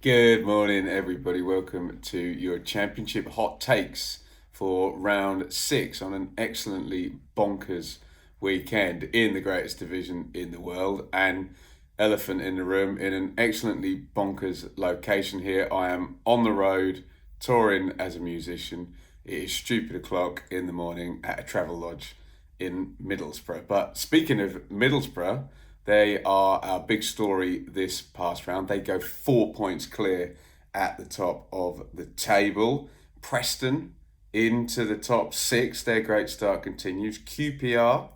Good morning, everybody. Welcome to your championship hot takes for round 6 on an excellently bonkers weekend in the greatest division in the world. And elephant in the room, in an excellently bonkers location here. I am on the road, touring as a musician. It is stupid o'clock in the morning at a travel lodge in Middlesbrough. But speaking of Middlesbrough, they are our big story this past round. They go 4 points clear at the top of the table. Preston into the top 6. Their great start continues. QPR,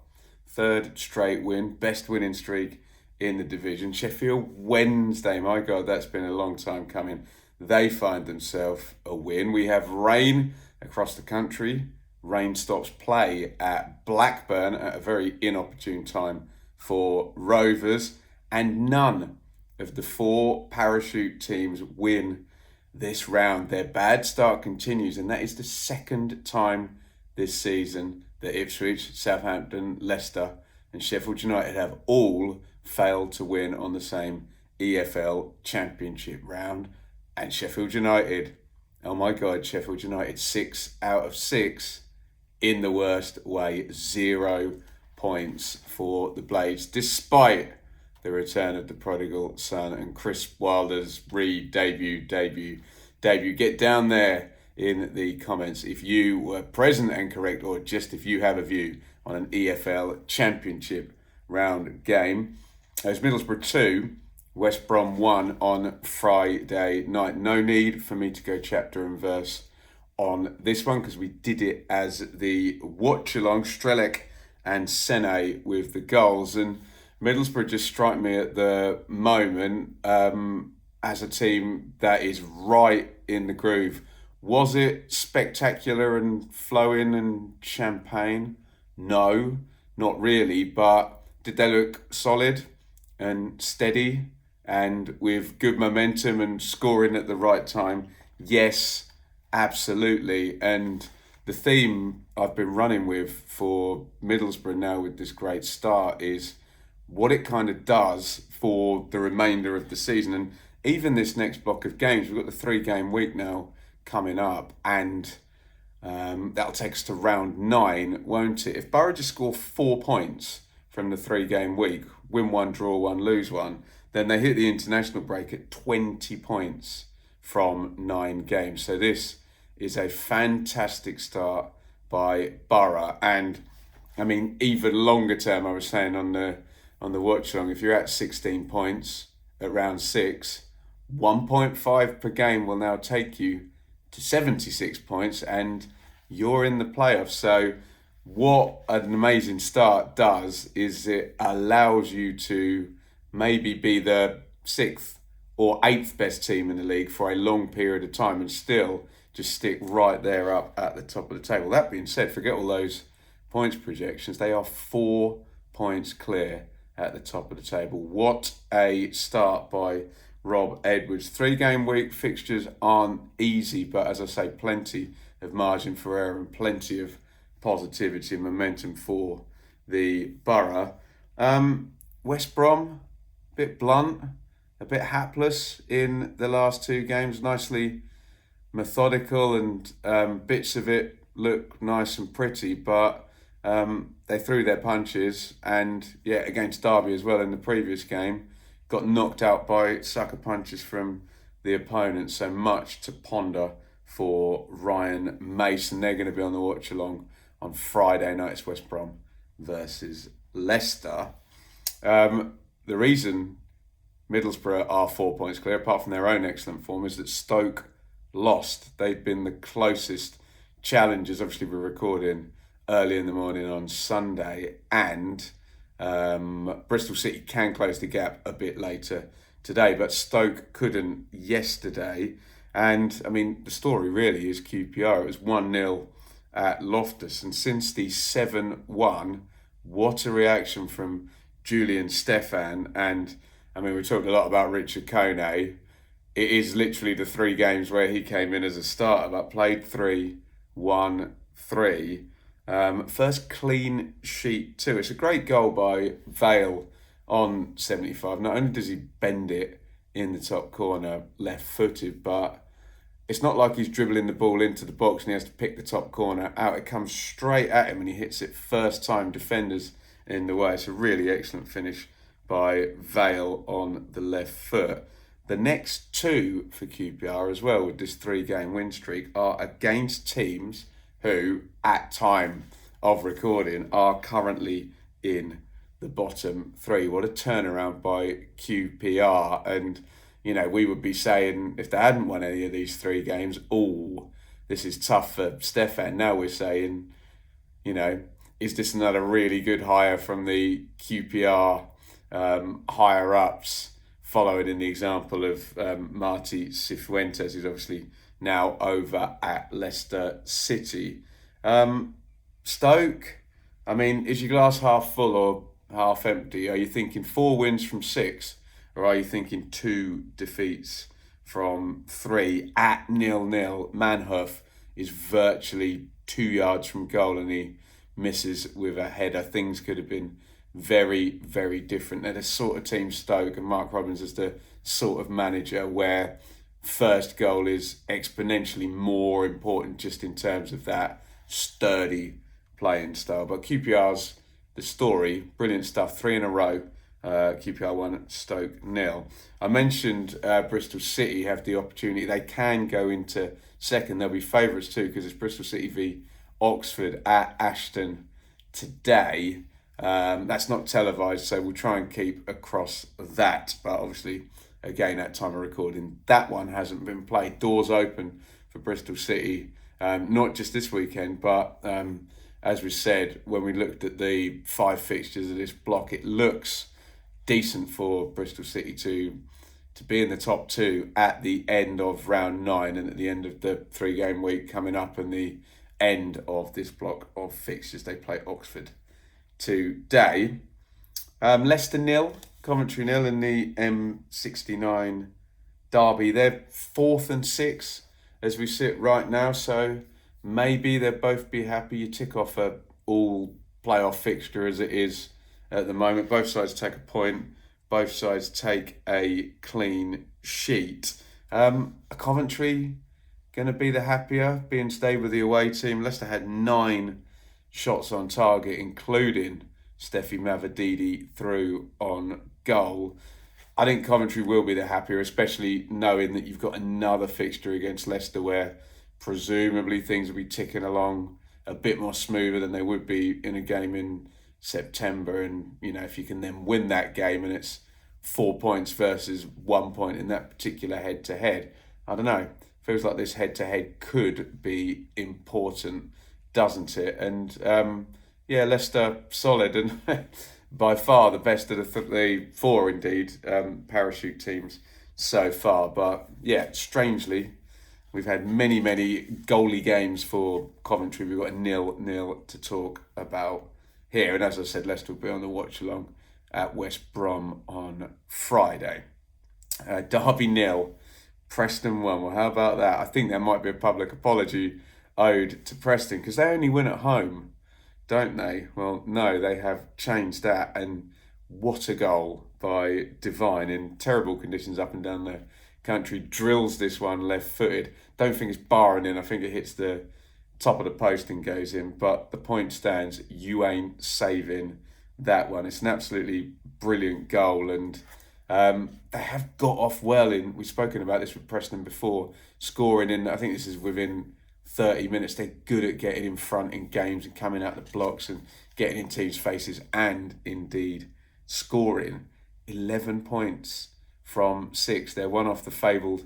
third straight win, best winning streak in the division. Sheffield Wednesday, my God, that's been a long time coming. They find themselves a win. We have rain across the country. Rain stops play at Blackburn at a very inopportune time for Rovers, and none of the 4 parachute teams win this round. Their bad start continues, and that is the second time this season that Ipswich, Southampton, Leicester and Sheffield United have all failed to win on the same EFL Championship round. And Sheffield United, oh my God, Sheffield United 6 out of 6 in the worst way, 0 points for the Blades, despite the return of the prodigal son and Chris Wilder's debut. Get down there in the comments if you were present and correct, or just if you have a view on an EFL Championship round game. As Middlesbrough 2, West Brom 1 on Friday night. No need for me to go chapter and verse on this one because we did it as the watch-along. Strelec and Sene with the goals, and Middlesbrough just strike me at the moment as a team that is right in the groove. Was it spectacular and flowing and champagne? No, not really, but did they look solid and steady and with good momentum and scoring at the right time? Yes, absolutely. And the theme I've been running with for Middlesbrough now with this great start is what it kind of does for the remainder of the season. And even this next block of games, we've got the 3-game week now coming up, and that'll take us to round 9, won't it? If Boro just score 4 points from the 3-game week, win 1, draw 1, lose 1, then they hit the international break at 20 points from 9 games. So this is a fantastic start by Boro. And I mean, even longer term, I was saying on the watch along, if you're at 16 points at round 6, 1.5 per game will now take you to 76 points and you're in the playoffs. So what an amazing start does is it allows you to maybe be the 6th or 8th best team in the league for a long period of time and still just stick right there up at the top of the table. That being said, forget all those points projections. They are 4 points clear at the top of the table. What a start by Rob Edwards. 3-game week fixtures aren't easy, but as I say, plenty of margin for error and plenty of positivity and momentum for the Borough. West Brom, a bit blunt, a bit hapless in the last 2 games. Nicely methodical, and bits of it look nice and pretty, but they threw their punches, and against Derby as well in the previous game, got knocked out by sucker punches from the opponent. So much to ponder for Ryan Mason. They're going to be on the watch along on Friday night. It's West Brom versus Leicester. The reason Middlesbrough are 4 points clear, apart from their own excellent form, is that Stoke lost. They've been the closest challengers. Obviously, we're recording early in the morning on Sunday, and Bristol City can close the gap a bit later today, but Stoke couldn't yesterday. And I mean, the story really is QPR. It was 1-0 at Loftus, and since the 7-1, what a reaction from Julian Stefan. And I mean, we talked a lot about Richard Kone. It is literally the 3 games where he came in as a starter, but played 3, won 3. First clean sheet too. It's a great goal by Vale on 75. Not only does he bend it in the top corner, left-footed, but it's not like he's dribbling the ball into the box and he has to pick the top corner out. It comes straight at him and he hits it first time, defenders in the way. It's a really excellent finish by Vale on the left foot. The next two for QPR as well with this 3-game win streak are against teams who, at time of recording, are currently in the bottom 3. What a turnaround by QPR. And, you know, we would be saying, if they hadn't won any of these 3 games, this is tough for Stefan. Now we're saying, you know, is this another really good hire from the QPR higher-ups, following in the example of Martí Cifuentes, who's obviously now over at Leicester City. Stoke, I mean, is your glass half full or half empty? Are you thinking 4 wins from 6, or are you thinking 2 defeats from 3 at 0-0? Manhoef is virtually 2 yards from goal and he misses with a header. Things could have been very, very different. They're the sort of team, Stoke, and Mark Robins is the sort of manager where first goal is exponentially more important just in terms of that sturdy playing style. But QPR's the story, brilliant stuff, 3 in a row. QPR 1, Stoke 0. I mentioned Bristol City have the opportunity. They can go into second. They'll be favourites too because it's Bristol City v Oxford at Ashton today. That's not televised, so we'll try and keep across that. But obviously, again, at time of recording, that one hasn't been played. Doors open for Bristol City, not just this weekend, but as we said, when we looked at the 5 fixtures of this block, it looks decent for Bristol City to be in the top 2 at the end of round 9 and at the end of the 3-game week coming up and the end of this block of fixtures. They play Oxford today. Leicester 0, Coventry 0 in the M69 derby. They're 4th and 6th as we sit right now, so maybe they'll both be happy. You tick off a all playoff fixture as it is at the moment. Both sides take a point. Both sides take a clean sheet. Coventry going to be the happier, being stayed with the away team. Leicester had 9 shots on target, including Steffi Mavididi through on goal. I think Coventry will be the happier, especially knowing that you've got another fixture against Leicester where presumably things will be ticking along a bit more smoother than they would be in a game in September. And, you know, if you can then win that game and it's 4 points versus 1 point in that particular head-to-head, I don't know. Feels like this head-to-head could be important, doesn't it? And Leicester solid and by far the best of the 4 indeed parachute teams so far. But yeah, strangely, we've had many goalie games for Coventry. We've got a 0-0 to talk about here. And as I said, Leicester will be on the watch along at West Brom on Friday. Derby 0, Preston 1. Well, how about that? I think there might be a public apology owed to Preston because they only win at home, don't they? Well, no, they have changed that. And what a goal by Devine in terrible conditions up and down the country. Drills this one left-footed. Don't think it's barring in. I think it hits the top of the post and goes in. But the point stands, you ain't saving that one. It's an absolutely brilliant goal. And they have got off well in, we've spoken about this with Preston before, scoring in, I think this is within 30 minutes. They're good at getting in front in games and coming out the blocks and getting in teams' faces and indeed scoring. 11 points from 6. They're one off the fabled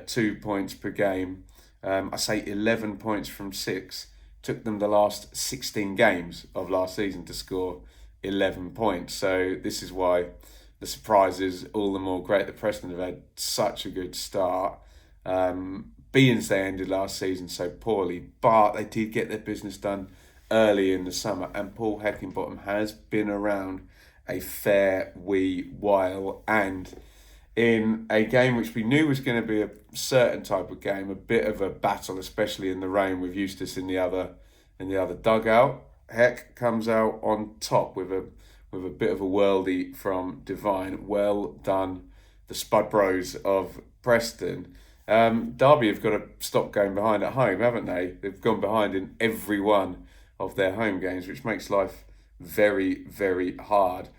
2 points per game. I say 11 points from 6. Took them the last 16 games of last season to score 11 points. So this is why the surprise is all the more great that Preston have had such a good start. Being they ended last season so poorly, but they did get their business done early in the summer, and Paul Heckingbottom has been around a fair wee while, and in a game which we knew was going to be a certain type of game, a bit of a battle, especially in the rain with Eustace in the other dugout. Heck comes out on top with a bit of a worldie from Devine. Well done, the Spud Bros of Preston. Derby have got to stop going behind at home, haven't they? They've gone behind in every one of their home games, which makes life very, very hard.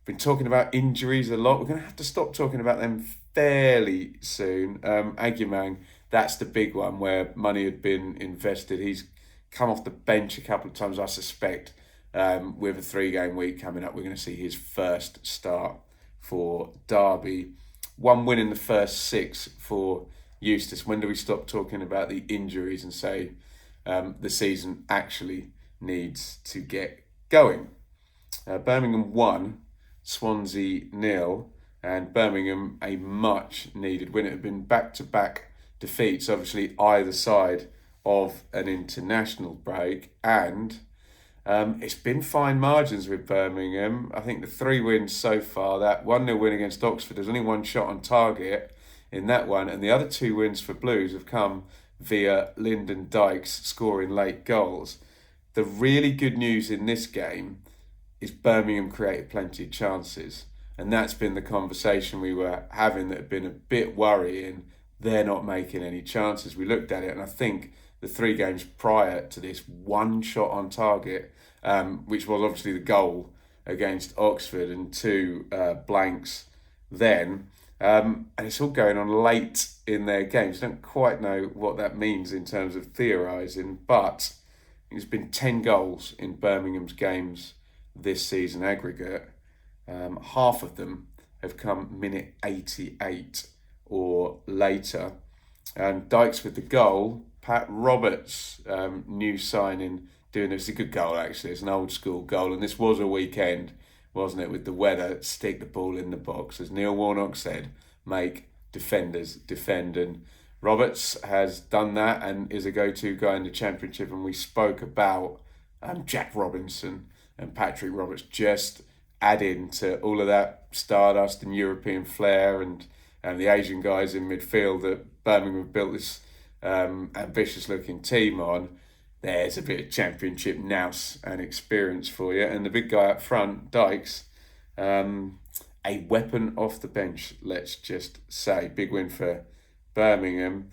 Been talking about injuries a lot. We're going to have to stop talking about them fairly soon. Aguiman, that's the big one where money had been invested. He's come off the bench a couple of times, I suspect. With a 3-game week coming up, we're going to see his first start for Derby. 1 win in the first 6 for Eustace. When do we stop talking about the injuries and say the season actually needs to get going? Birmingham 1, Swansea 0, and Birmingham a much needed win. It had been back-to-back defeats, obviously either side of an international break, and it's been fine margins with Birmingham. I think the 3 wins so far, that 1-0 win against Oxford, there's only 1 shot on target in that one, and the other 2 wins for Blues have come via Lyndon Dykes scoring late goals. The really good news in this game is Birmingham created plenty of chances, and that's been the conversation we were having that had been a bit worrying. They're not making any chances. We looked at it, and I think the 3 games prior to this, 1 shot on target, which was obviously the goal against Oxford, and 2 blanks then. And it's all going on late in their games. I don't quite know what that means in terms of theorising, but it's been 10 goals in Birmingham's games this season aggregate. Half of them have come minute 88 or later. And Dykes with the goal. Pat Roberts, new signing, doing this. It's a good goal, actually. It's an old school goal. And this was a weekend, wasn't it, with the weather, stick the ball in the box. As Neil Warnock said, make defenders defend. And Roberts has done that and is a go-to guy in the Championship. And we spoke about Jack Robinson and Patrick Roberts just adding to all of that stardust and European flair and the Asian guys in midfield that Birmingham have built this ambitious-looking team on. There's a bit of Championship nous and experience for you. And the big guy up front, Dykes, a weapon off the bench, let's just say. Big win for Birmingham.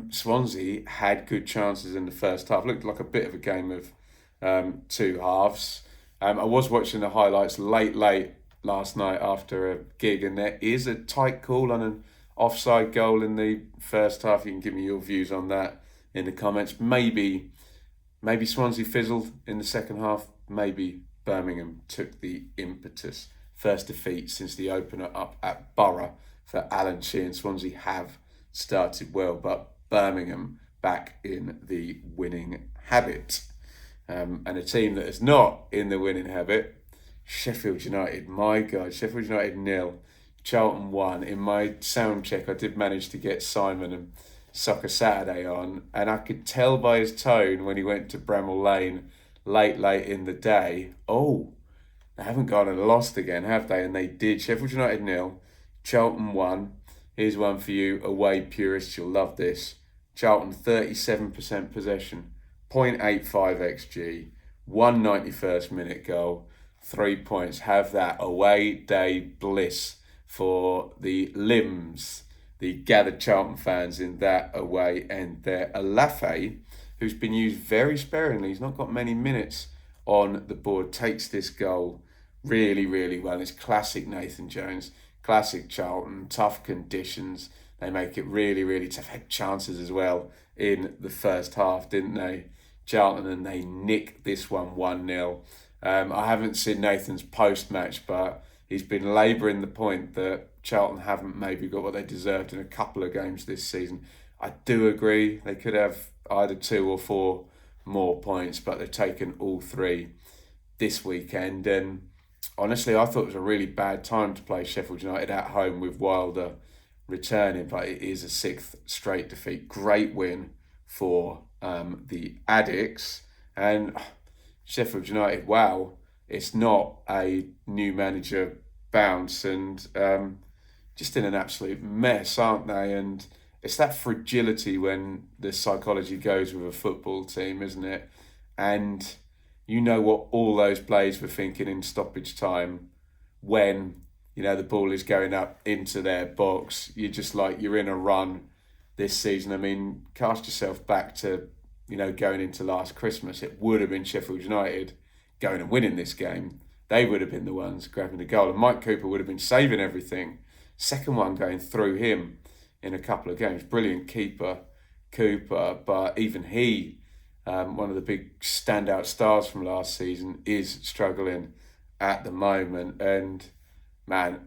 Swansea had good chances in the first half. Looked like a bit of a game of 2 halves. I was watching the highlights late last night after a gig, and there is a tight call on an offside goal in the first half. You can give me your views on that in the comments. Maybe Swansea fizzled in the second half. Maybe Birmingham took the impetus. First defeat since the opener up at Boro for Alan Sheehan. Swansea have started well, but Birmingham back in the winning habit. And a team that is not in the winning habit, Sheffield United. My God, Sheffield United 0, Charlton 1. In my sound check, I did manage to get Simon and Soccer Saturday on, and I could tell by his tone when he went to Bramall Lane late in the day, oh, they haven't gone and lost again, have they? And they did. Sheffield United 0, Charlton 1. Here's one for you, away purists. You'll love this. Charlton 37% possession, 0.85 XG, 191st minute goal, 3 points. Have that away day bliss for the limbs, the gathered Charlton fans in that away end there. Alafe, who's been used very sparingly, he's not got many minutes on the board, takes this goal really, really well. It's classic Nathan Jones, classic Charlton, tough conditions. They make it really, really tough. Had chances as well in the first half, didn't they, Charlton? And they nick this one 1-0. I haven't seen Nathan's post-match, but he's been labouring the point that Charlton haven't maybe got what they deserved in a couple of games this season. I do agree they could have either 2 or 4 more points, but they've taken all 3 this weekend. And honestly, I thought it was a really bad time to play Sheffield United at home with Wilder returning, but it is a 6th straight defeat. Great win for the Addicts. And Sheffield United, wow, it's not a new manager bounce, and just in an absolute mess, aren't they? And it's that fragility when the psychology goes with a football team, isn't it? And you know what all those players were thinking in stoppage time when the ball is going up into their box. You're just like, you're in a run this season. I mean, cast yourself back to, going into last Christmas. It would have been Sheffield United going and winning this game. They would have been the ones grabbing the goal, and Mike Cooper would have been saving everything. Second one going through him in a couple of games. Brilliant keeper, Cooper, but even he, one of the big standout stars from last season, is struggling at the moment. And man,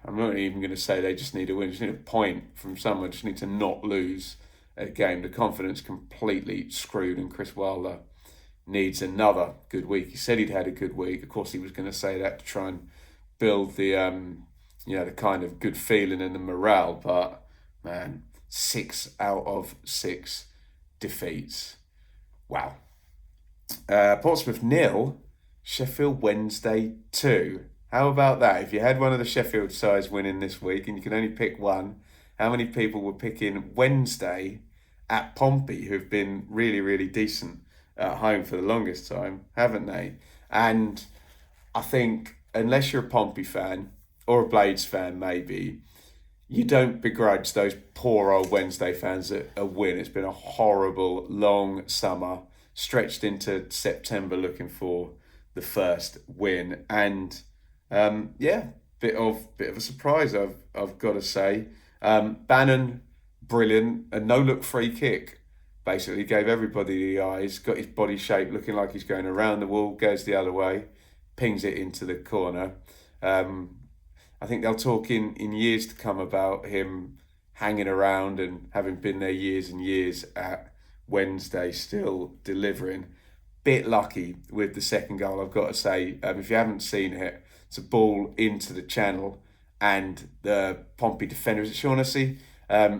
I'm not even going to say they just need a win, just need a point from someone, just need to not lose a game. The confidence completely screwed, and Chris Wilder needs another good week. He said he'd had a good week. Of course, he was going to say that to try and build the the kind of good feeling and the morale. But man, 6 out of 6 defeats. Wow. Portsmouth 0, Sheffield Wednesday 2. How about that? If you had one of the Sheffield sides winning this week and you can only pick one, how many people were picking Wednesday at Pompey, who've been really, really decent at home for the longest time, haven't they? And I think unless you're a Pompey fan or a Blades fan, maybe, you don't begrudge those poor old Wednesday fans a win. It's been a horrible, long summer, stretched into September looking for the first win. And bit of a surprise, I've got to say. Bannon, brilliant, a no-look free kick. Basically gave everybody the eyes, got his body shape looking like he's going around the wall, goes the other way, pings it into the corner. I think they'll talk in years to come about him hanging around and having been there years and years at Wednesday, still delivering. Bit lucky with the second goal, I've got to say. If you haven't seen it, it's a ball into the channel and the Pompey defender, is it Shaughnessy,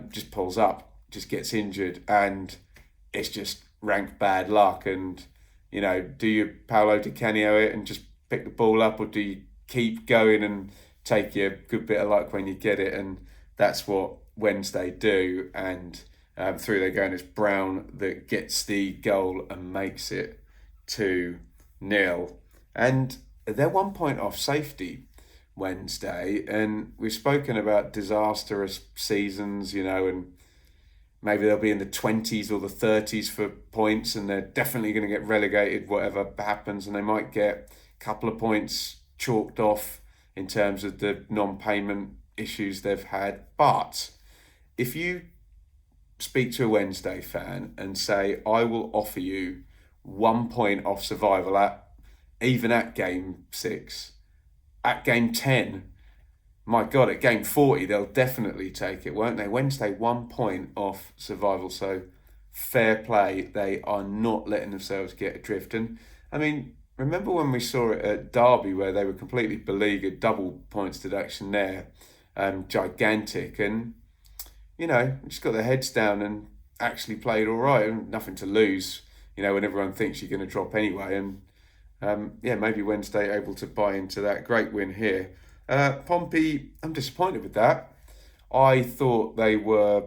just pulls up, just gets injured, and it's just rank bad luck. And, do you Paolo Di Canio it and just pick the ball up, or do you keep going and take your good bit of luck when you get it? And that's what Wednesday do. And through they go, and it's Brown that gets the goal and makes it 2-0. And they're 1 point off safety, Wednesday. And we've spoken about disastrous seasons, and maybe they'll be in the 20s or the 30s for points, and they're definitely going to get relegated, whatever happens. And they might get a couple of points chalked off in terms of the non-payment issues they've had. But if you speak to a Wednesday fan and say, I will offer you 1 point off survival even at game 6, at game 10, my God, at game 40, they'll definitely take it, won't they? Wednesday, 1 point off survival. So fair play. They are not letting themselves get adrift. And I mean, remember when we saw it at Derby where they were completely beleaguered, double points deduction there, gigantic. And, just got their heads down and actually played all right, and nothing to lose, when everyone thinks you're going to drop anyway. And maybe Wednesday able to buy into that. Great win here. Pompey, I'm disappointed with that. I thought they were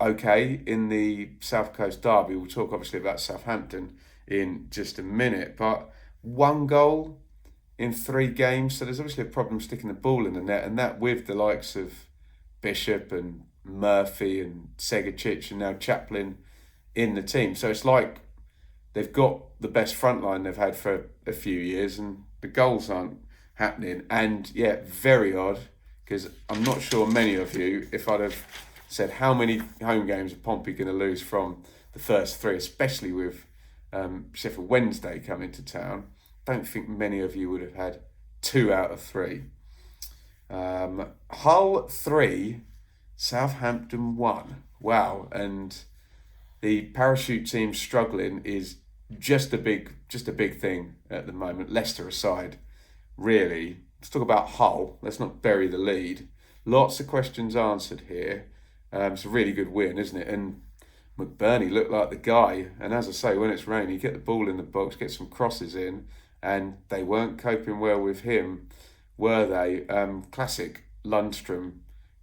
okay in the South Coast Derby. We'll talk obviously about Southampton in just a minute, but 1 goal in 3 games. So there's obviously a problem sticking the ball in the net, and that with the likes of Bishop and Murphy and Segacic and now Chaplin in the team. So it's like they've got the best front line they've had for a few years, and the goals aren't happening. And very odd, because I'm not sure many of you, if I'd have said how many home games are Pompey going to lose from the first 3, especially with Sheffield Wednesday coming to town, don't think many of you would have had 2 out of 3. Hull 3, Southampton 1. Wow. And the parachute team struggling is just a big thing at the moment. Leicester aside, really. Let's talk about Hull. Let's not bury the lead. Lots of questions answered here. It's a really good win, isn't it? And McBurney looked like the guy. And as I say, when it's raining, get the ball in the box, get some crosses in, and they weren't coping well with him, were they? Classic Lundstrom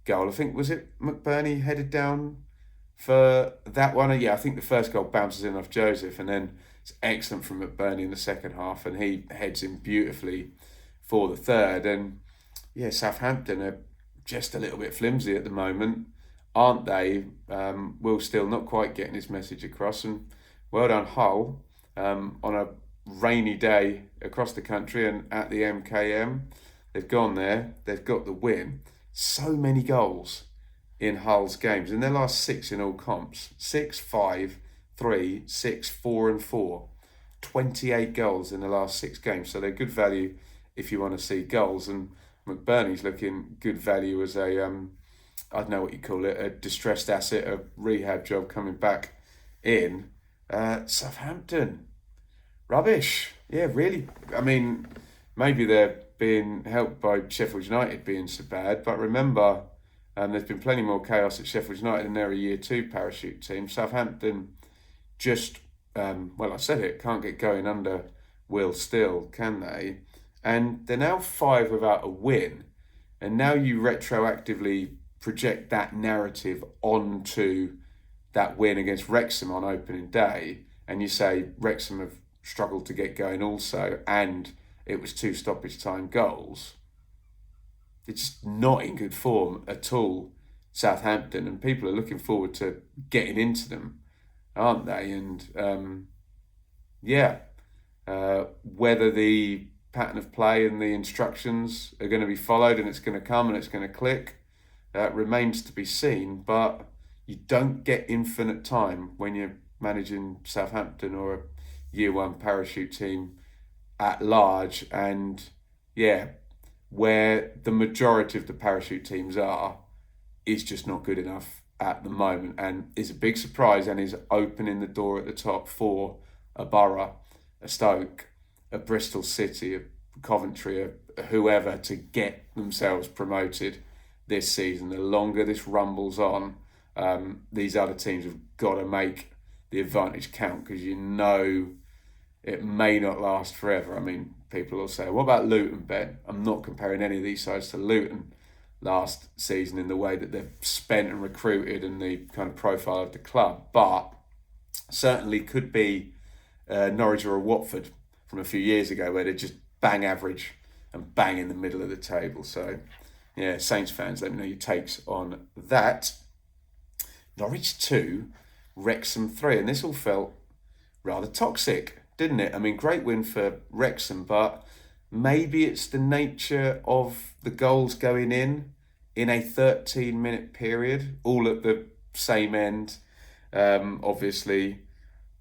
goal. I think, was it McBurney headed down for that one? Yeah, I think the first goal bounces in off Joseph, and then it's excellent from McBurney in the second half, and he heads in beautifully for the third. And yeah, Southampton are just a little bit flimsy at the moment, aren't they? Will Still not quite getting his message across, and well done Hull on a rainy day across the country and at the MKM. They've gone there, they've got the win. So many goals in Hull's games in their last six in all comps: 6, 5, 3, 6, 4, and 4. 28 goals in the last six games, so they're good value if you want to see goals. And McBurney's looking good value as a I don't know what you call it, a distressed asset, a rehab job coming back in. Southampton, rubbish. Yeah, really. I mean, maybe they're being helped by Sheffield United being so bad, but remember, there's been plenty more chaos at Sheffield United, and they're a year two parachute team. Southampton just, well, I said it, can't get going under Will Still, can they? And they're now five without a win, and now you retroactively project that narrative onto that win against Wrexham on opening day, and you say Wrexham have struggled to get going also, and it was two stoppage time goals. It's just not in good form at all, Southampton, and people are looking forward to getting into them, aren't they? And whether the pattern of play and the instructions are going to be followed and it's going to come and it's going to click remains to be seen. But you don't get infinite time when you're managing Southampton or a year one parachute team at large. And yeah, where the majority of the parachute teams are is just not good enough at the moment, and is a big surprise and is opening the door at the top for a Boro, a Stoke, a Bristol City, a Coventry, a whoever to get themselves promoted this season. The longer this rumbles on, these other teams have got to make the advantage count, because you know it may not last forever. I mean, people will say, what about Luton, Ben? I'm not comparing any of these sides to Luton last season in the way that they've spent and recruited and the kind of profile of the club, but certainly could be Norwich or Watford from a few years ago, where they're just bang average and bang in the middle of the table. So yeah, Saints fans, let me know your takes on that. Norwich 2, Wrexham 3, and this all felt rather toxic, didn't it? I mean, great win for Wrexham, but maybe it's the nature of the goals going in a 13-minute period, all at the same end, obviously,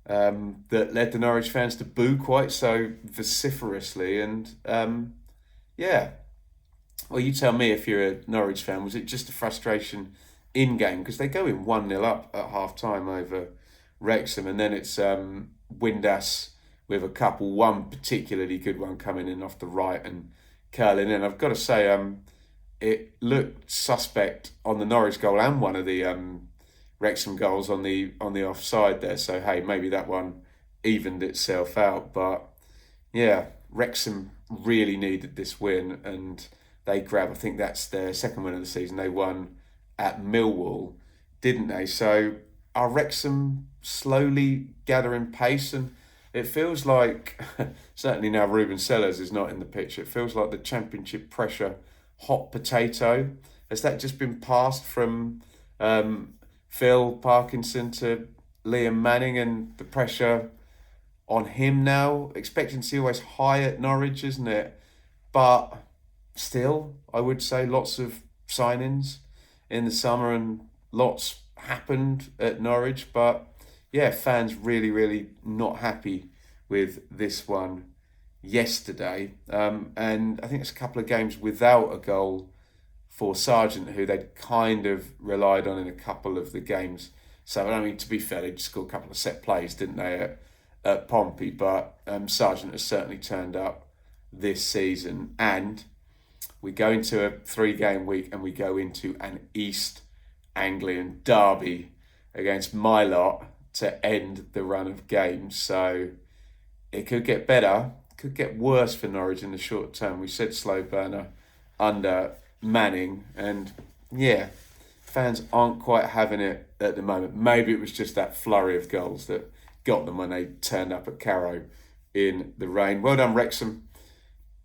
that led the Norwich fans to boo quite so vociferously. And well, you tell me if you're a Norwich fan, was it just a frustration in-game? Because they go in 1-0 up at half-time over Wrexham, and then it's Windass with a couple, one particularly good one coming in off the right and curling in. I've got to say, it looked suspect on the Norwich goal and one of the Wrexham goals on the offside there. So hey, maybe that one evened itself out. But yeah, Wrexham really needed this win, and they grabbed, I think that's their second win of the season. They won at Millwall, didn't they? So are Wrexham slowly gathering pace? And it feels like, certainly now Ruben Sellers is not in the picture, it feels like the Championship pressure hot potato. Has that just been passed from Phil Parkinson to Liam Manning, and the pressure on him now? Expectancy always high at Norwich, isn't it? But still, I would say lots of signings in the summer and lots happened at Norwich. But yeah, fans really, really not happy with this one yesterday. And I think it's a couple of games without a goal for Sargent, who they'd kind of relied on in a couple of the games. So, I mean, to be fair, they just scored a couple of set plays, didn't they, at Pompey? But Sargent has certainly turned up this season. And we go into a 3-game week, and we go into an East Anglian derby against my lot to end the run of games. So it could get better, could get worse for Norwich in the short term. We said slow burner under Manning, and yeah, fans aren't quite having it at the moment. Maybe it was just that flurry of goals that got them when they turned up at Carrow in the rain. Well done, Wrexham.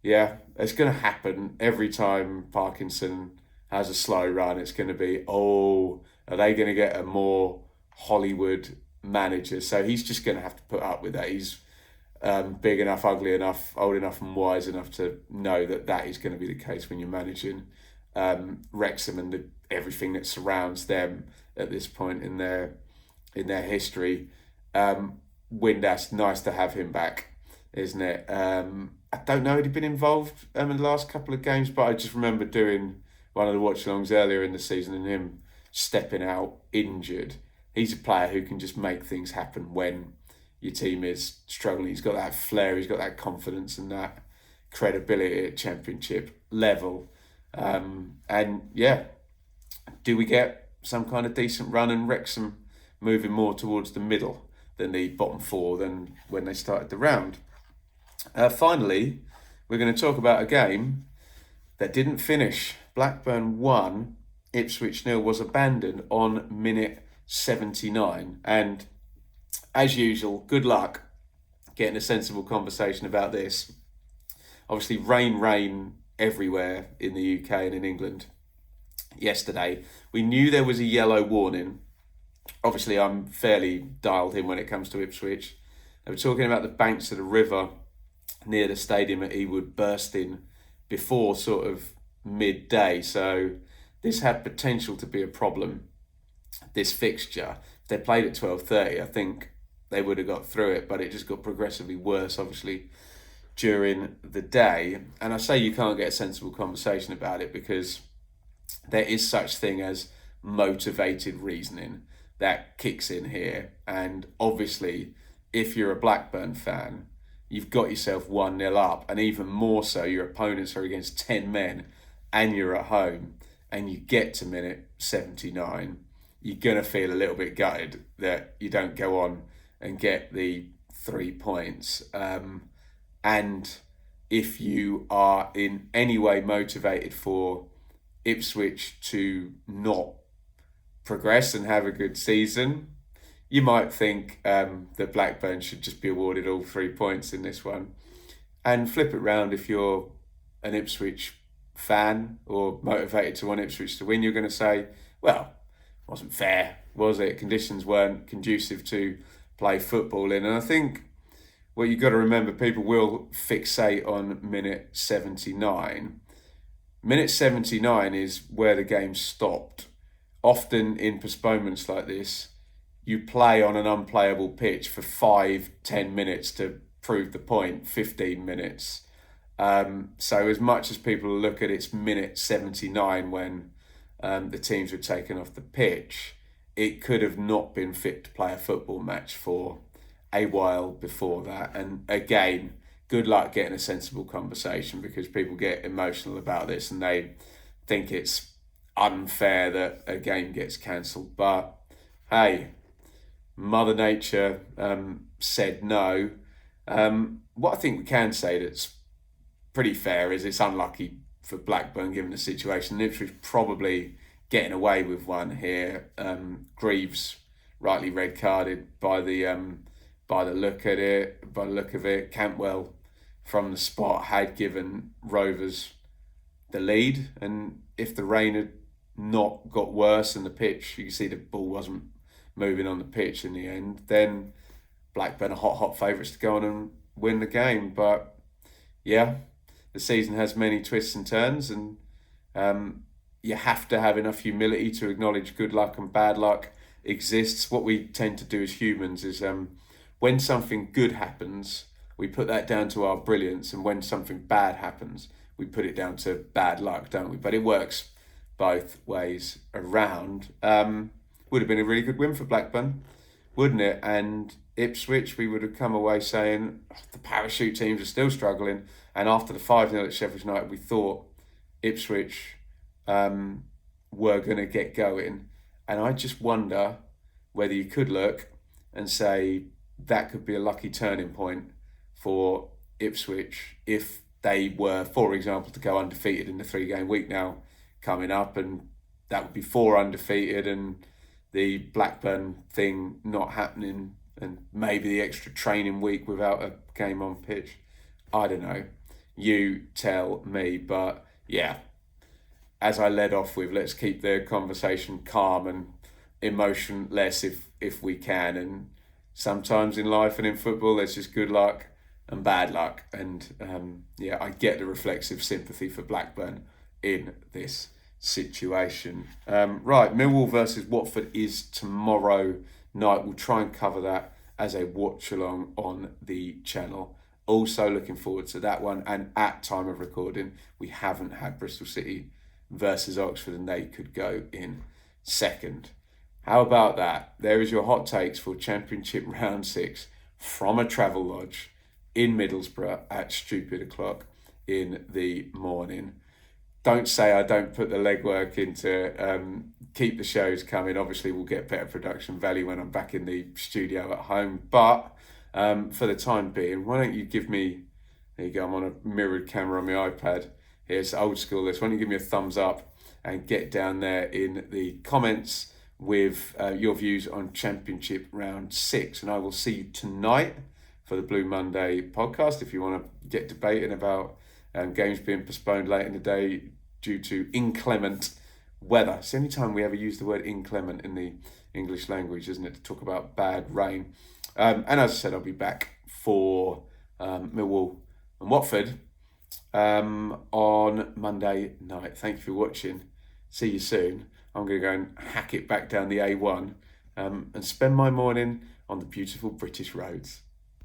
Yeah, it's going to happen every time Parkinson has a slow run. It's going to be, oh, are they going to get a more Hollywood manager? So he's just going to have to put up with that. He's big enough, ugly enough, old enough, and wise enough to know that that is going to be the case when you're managing Wrexham and everything that surrounds them at this point in their history. Windass, nice to have him back, isn't it? I don't know if he'd been involved in the last couple of games, but I just remember doing one of the watch-alongs earlier in the season and him stepping out injured. He's a player who can just make things happen when your team is struggling. He's got that flair, he's got that confidence and that credibility at Championship level. And yeah, do we get some kind of decent run and Wrexham moving more towards the middle than the bottom four than when they started the round? Finally, we're going to talk about a game that didn't finish. Blackburn 1, Ipswich 0 was abandoned on minute 79. And as usual, good luck getting a sensible conversation about this. Obviously, rain everywhere in the UK and in England yesterday. We knew there was a yellow warning. Obviously, I'm fairly dialed in when it comes to Ipswich. They were talking about the banks of the river near the stadium at Ewood bursting before sort of midday. So this had potential to be a problem, this fixture. If they played at 12:30, I think they would have got through it, but it just got progressively worse, obviously, during the day. And I say you can't get a sensible conversation about it because there is such thing as motivated reasoning that kicks in here. And obviously, if you're a Blackburn fan, you've got yourself 1-0 up, and even more so, your opponents are against 10 men and you're at home and you get to minute 79, you're going to feel a little bit gutted that you don't go on and get the 3 points. And if you are in any way motivated for Ipswich to not progress and have a good season, you might think that Blackburn should just be awarded all 3 points in this one. And flip it round, if you're an Ipswich fan or motivated to want Ipswich to win, you're going to say, well, it wasn't fair, was it? Conditions weren't conducive to play football in. And I think what you've got to remember, people will fixate on minute 79. Minute 79 is where the game stopped. Often in postponements like this, you play on an unplayable pitch for 5-10 minutes to prove the point, 15 minutes. So as much as people look at it's minute 79 when the teams were taken off the pitch, it could have not been fit to play a football match for a while before that. And again, good luck getting a sensible conversation because people get emotional about this and they think it's unfair that a game gets cancelled. But hey, Mother Nature said no. What I think we can say that's pretty fair is it's unlucky for Blackburn given the situation. Ipswich probably getting away with one here. Greaves rightly red carded by the look of it. Cantwell from the spot had given Rovers the lead, and if the rain had not got worse and the pitch, you can see the ball wasn't moving on the pitch in the end, then Blackburn are hot favourites to go on and win the game. But yeah, the season has many twists and turns, and you have to have enough humility to acknowledge good luck and bad luck exists. What we tend to do as humans is when something good happens, we put that down to our brilliance, and when something bad happens, we put it down to bad luck, don't we? But it works both ways around. Would have been a really good win for Blackburn, wouldn't it? And Ipswich, we would have come away saying the parachute teams are still struggling. And after the 5-0 at Sheffield United, we thought Ipswich were going to get going. And I just wonder whether you could look and say that could be a lucky turning point for Ipswich if they were, for example, to go undefeated in the 3-game week now coming up, and that would be 4 undefeated, and the Blackburn thing not happening, and maybe the extra training week without a game on pitch. I don't know. You tell me. But yeah, as I led off with, let's keep the conversation calm and emotionless if we can. And sometimes in life and in football, there's just good luck and bad luck. And yeah, I get the reflexive sympathy for Blackburn in this situation. Right, Millwall versus Watford is tomorrow night. We'll try and cover that as a watch along on the channel. Also looking forward to that one. And at time of recording, we haven't had Bristol City versus Oxford, and they could go in second. How about that? There is your hot takes for Championship round 6 from a travel lodge in Middlesbrough at stupid o'clock in the morning. Don't say I don't put the legwork into keep the shows coming. Obviously, we'll get better production value when I'm back in the studio at home. But for the time being, why don't you give me... There you go, I'm on a mirrored camera on my iPad. Here's old school this. Why don't you give me a thumbs up and get down there in the comments with your views on Championship round 6. And I will see you tonight for the Blue Monday podcast if you want to get debating about games being postponed late in the day due to inclement weather. It's the only time we ever use the word inclement in the English language, isn't it, to talk about bad rain. And as I said, I'll be back for Millwall and Watford on Monday night. Thank you for watching. See you soon. I'm going to go and hack it back down the A1 and spend my morning on the beautiful British roads.